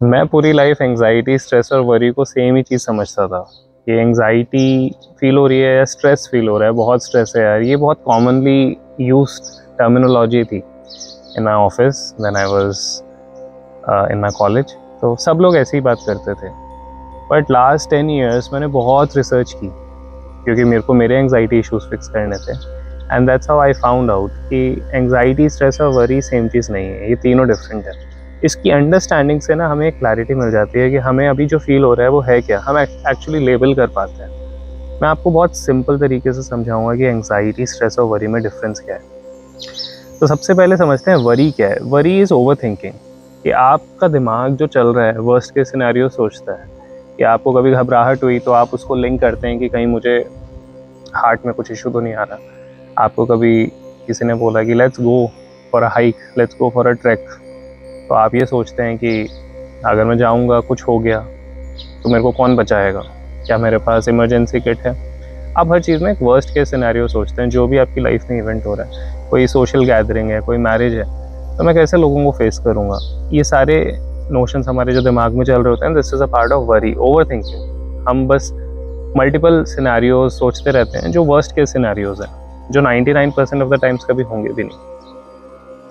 मैं पूरी life anxiety, stress और वरी को सेम ही चीज़ समझता था। ये एंजाइटी फील हो रही है या स्ट्रेस फील हो रहा है, बहुत स्ट्रेस है यार, ये बहुत कॉमनली यूज्ड टर्मिनोलॉजी थी in my office when I was in my college. तो सब लोग ऐसे ही बात करते थे। बट लास्ट 10 ईयर्स मैंने बहुत रिसर्च की, क्योंकि मेरे को मेरे एंजाइटी इश्यूज फिक्स करने थे। And that's how I found out कि एंजाइटी, स्ट्रेस और वरी सेम चीज़ नहीं है, ये तीनों डिफरेंट है। इसकी अंडरस्टैंडिंग से ना हमें एक क्लैरिटी मिल जाती है कि हमें अभी जो फील हो रहा है वो है क्या, हम एक्चुअली लेबल कर पाते हैं। मैं आपको बहुत सिंपल तरीके से समझाऊंगा कि एंजाइटी, स्ट्रेस और वरी में डिफरेंस क्या है। तो सबसे पहले समझते हैं वरी क्या है। वरी इज़ ओवर थिंकिंग, कि आपका दिमाग जो चल रहा है वर्स्ट के सिनेरियो सोचता है। कि आपको कभी घबराहट हुई तो आप उसको लिंक करते हैं कि कहीं मुझे हार्ट में कुछ इशू तो नहीं आ रहा। आपको कभी किसी ने बोला कि let's go for a hike, let's go for a track, तो आप ये सोचते हैं कि अगर मैं जाऊंगा कुछ हो गया तो मेरे को कौन बचाएगा, क्या मेरे पास इमरजेंसी किट है। आप हर चीज़ में एक वर्स्ट केस सिनेरियो सोचते हैं। जो भी आपकी लाइफ में इवेंट हो रहा है, कोई सोशल गैदरिंग है, कोई मैरिज है, तो मैं कैसे लोगों को फेस करूँगा, ये सारे नोशंस हमारे जो दिमाग में चल रहे होते हैं। This is a part of worry, over thinking. हम बस मल्टीपल सिनेरियोज सोचते रहते हैं जो वर्स्ट केस सिनेरियोज हैं, जो 99% ऑफ द टाइम्स कभी होंगे भी नहीं।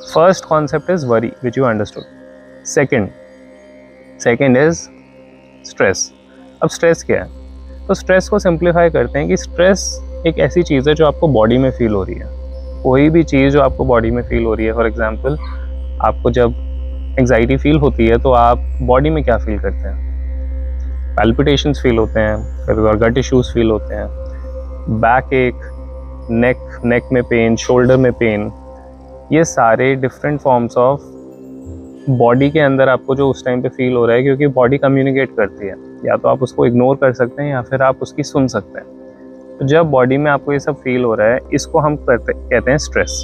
First concept is worry which you understood. Second is stress. अब स्ट्रेस क्या है? तो स्ट्रेस को सिंप्लीफाई करते हैं कि स्ट्रेस एक ऐसी चीज़ है जो आपको बॉडी में फील हो रही है। कोई भी चीज़ जो आपको बॉडी में फील हो रही है, फॉर एग्जाम्पल आपको जब एंग्जाइटी फील होती है तो आप बॉडी में क्या फील करते हैं? पैल्पिटेशंस फील होते हैं, कभी कभार गट इश्यूज फील होते हैं, बैक एक, नेक में पेन, शोल्डर में पेन। ये सारे डिफरेंट फॉर्म्स ऑफ बॉडी के अंदर आपको जो उस टाइम पे फील हो रहा है, क्योंकि बॉडी कम्युनिकेट करती है। या तो आप उसको इग्नोर कर सकते हैं या फिर आप उसकी सुन सकते हैं। तो जब बॉडी में आपको ये सब फील हो रहा है, इसको हम कहते हैं स्ट्रेस।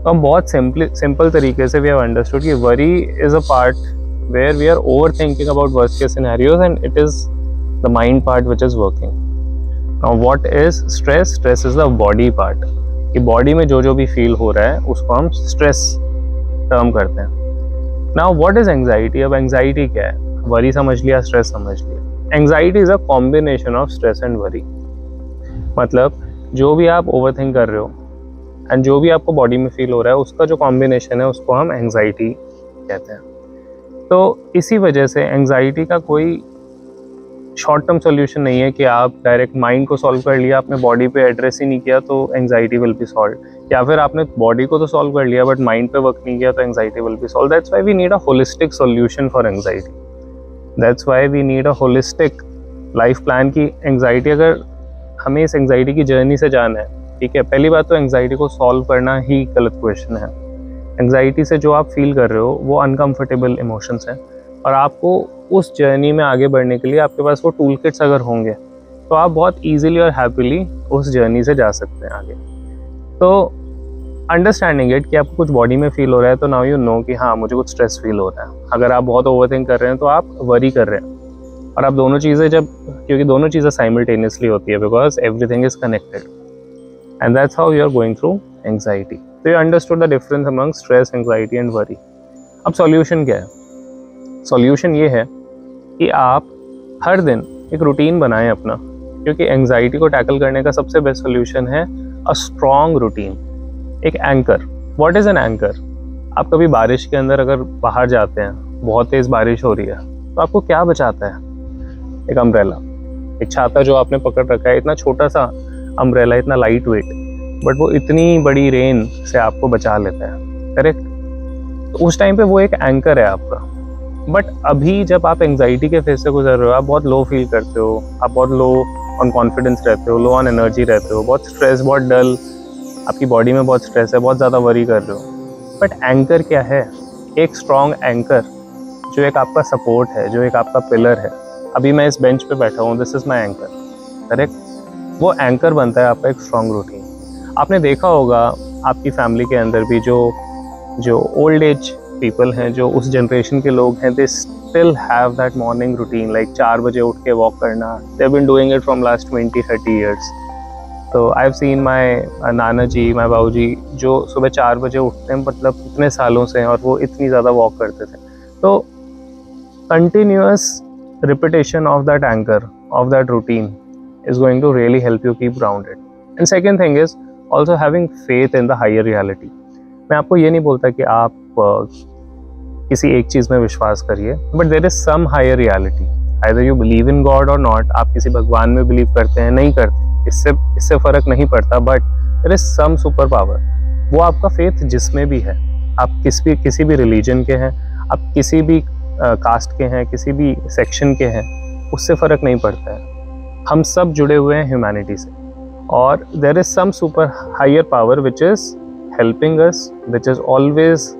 तो हम बहुत सिंपल तरीके से वी हैव अंडरस्टूड कि worry is a part where we are over thinking about worst case scenarios and it is the mind part which is working. Now what is stress? Stress is the body part, कि body में जो भी feel हो रहा है उसको हम stress term करते हैं। Now what is anxiety? अब एंग्जाइटी क्या है? वरी समझ लिया, स्ट्रेस समझ लिया। Anxiety is a combination of stress and worry. मतलब जो भी आप ओवरथिंक कर रहे हो एंड जो भी आपको बॉडी में फील हो रहा है, उसका जो कॉम्बिनेशन है उसको हम एंग्जाइटी कहते हैं। तो इसी वजह से एंग्जाइटी का कोई शॉर्ट टर्म सोल्यूशन नहीं है कि आप डायरेक्ट माइंड को सॉल्व कर लिया, आपने बॉडी पे एड्रेस ही नहीं किया तो एंग्जाइटी विल बी सॉल्व, या फिर आपने बॉडी को तो सॉल्व कर लिया बट माइंड पे वर्क नहीं किया तो anxiety will be solve. That's why we need a holistic solution for anxiety. That's why we need a holistic life plan की एंग्जाइटी, अगर हमें इस एंग्जाइटी की जर्नी से जाना है, ठीक है। पहली बात तो एंग्जाइटी को सॉल्व करना ही गलत क्वेश्चन है। एंग्जाइटी से जो आप फील कर रहे हो वो अनकंफर्टेबल इमोशंस हैं, और आपको उस जर्नी में आगे बढ़ने के लिए आपके पास वो टूल किट्स अगर होंगे तो आप बहुत ईजिली और हैप्पीली उस जर्नी से जा सकते हैं आगे। तो अंडरस्टैंडिंग इट कि आपको कुछ बॉडी में फील हो रहा है, तो नाउ यू नो कि हाँ मुझे कुछ स्ट्रेस फील हो रहा है। अगर आप बहुत ओवरथिंक कर रहे हैं तो आप वरी कर रहे हैं, और आप दोनों चीज़ें क्योंकि दोनों चीज़ें साइमल्टेनियसली होती है, because everything is connected, and that's how you are going through anxiety. तो you understood the difference among stress, anxiety and worry. अब सॉल्यूशन क्या है? सॉल्यूशन ये है कि आप हर दिन एक रूटीन बनाएं अपना, क्योंकि एंग्जाइटी को टैकल करने का सबसे बेस्ट सॉल्यूशन है अ स्ट्रॉन्ग रूटीन, एक anchor. What is an anchor? आप कभी बारिश के अंदर अगर बाहर जाते हैं, बहुत तेज़ बारिश हो रही है, तो आपको क्या बचाता है? एक अम्ब्रेला, एक छाता जो आपने पकड़ रखा है। इतना छोटा सा अम्ब्रेला, इतना लाइट वेट, बट वो इतनी बड़ी रेन से आपको बचा लेता है, करेक्ट? तो उस टाइम पे वो एक एंकर है आपका। बट अभी जब आप एंग्जाइटी के फेज से गुजर रहे हो, आप बहुत लो फील करते हो, आप बहुत लो ऑन कॉन्फिडेंस रहते हो, लो ऑन एनर्जी रहते हो, बहुत स्ट्रेस, बहुत डल, आपकी बॉडी में बहुत स्ट्रेस है, बहुत ज़्यादा वरी कर रहे हो। बट एंकर क्या है? एक स्ट्रॉन्ग एंकर जो एक आपका सपोर्ट है, जो एक आपका पिलर है। अभी मैं इस बेंच पे बैठा हूँ, this is my anchor, correct? वो एंकर बनता है आपका एक स्ट्रॉन्ग रूटीन। आपने देखा होगा आपकी फैमिली के अंदर भी जो ओल्ड एज पीपल हैं, जो उस जनरेशन के लोग हैं, they still have that morning routine, like 4 बजे उठ के वॉक करना। They have been doing it from last 20-30 years. तो आई हैव सीन माई नाना जी, माई बाबू जी, जो सुबह 4 बजे उठते हैं, मतलब इतने सालों से, और वो इतनी ज़्यादा वॉक करते थे। तो continuous repetition of that anchor, of that routine is going to really help you keep grounded. And second thing is also having faith in the higher reality. मैं आपको ये नहीं बोलता कि आप किसी एक चीज़ में विश्वास करिए, but there is some higher reality. Either you believe in God or not. आप किसी भगवान में बिलीव करते हैं, नहीं करते, इससे फ़र्क नहीं पड़ता, but there is some super power. वो आपका फेथ जिसमें भी है, आप किसी भी रिलीजन के हैं, आप किसी भी कास्ट के हैं, किसी भी सेक्शन के हैं, उससे फ़र्क नहीं पड़ता है. हम सब जुड़े हुए हैं ह्यूमैनिटी से, और there is some super higher power which is helping us, which is always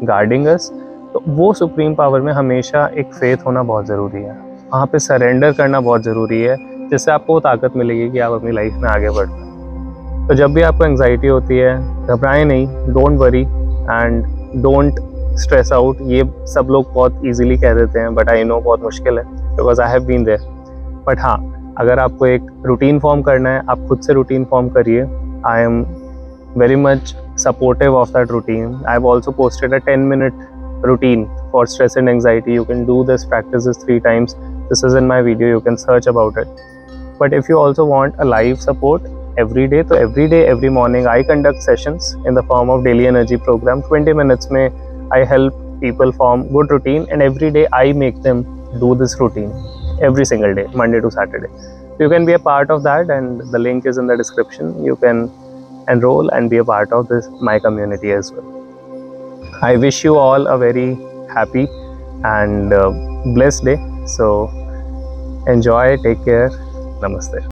guarding us. तो वो सुप्रीम पावर में हमेशा एक फेथ होना बहुत ज़रूरी है. वहाँ पे सरेंडर करना बहुत ज़रूरी है, जिससे आपको वो ताकत मिलेगी कि आप अपनी लाइफ में आगे बढ़ पाएं. तो जब भी आपको एंग्जाइटी होती है, घबराएं नहीं, don't worry and don't stress out. ये सब लोग बहुत इजीली कह देते हैं, बट आई नो बहुत मुश्किल है, because I have been there. But हाँ, अगर आपको एक रूटीन फॉर्म करना है, आप खुद से रूटीन फॉर्म करिए. I am very much supportive of that routine. I've also posted a 10-minute routine for stress and anxiety. You can do this practices 3 times. This is in my video, you can search about it. But if you also want a live support every day, so every day, every morning I conduct sessions in the form of daily energy program. 20 minutes mein I help people form good routine, and every day I make them do this routine every single day, Monday to Saturday. So you can be a part of that, and the link is in the description. You can enroll and be a part of this my community as well. I wish you all a very happy and blessed day. So enjoy, take care, namaste.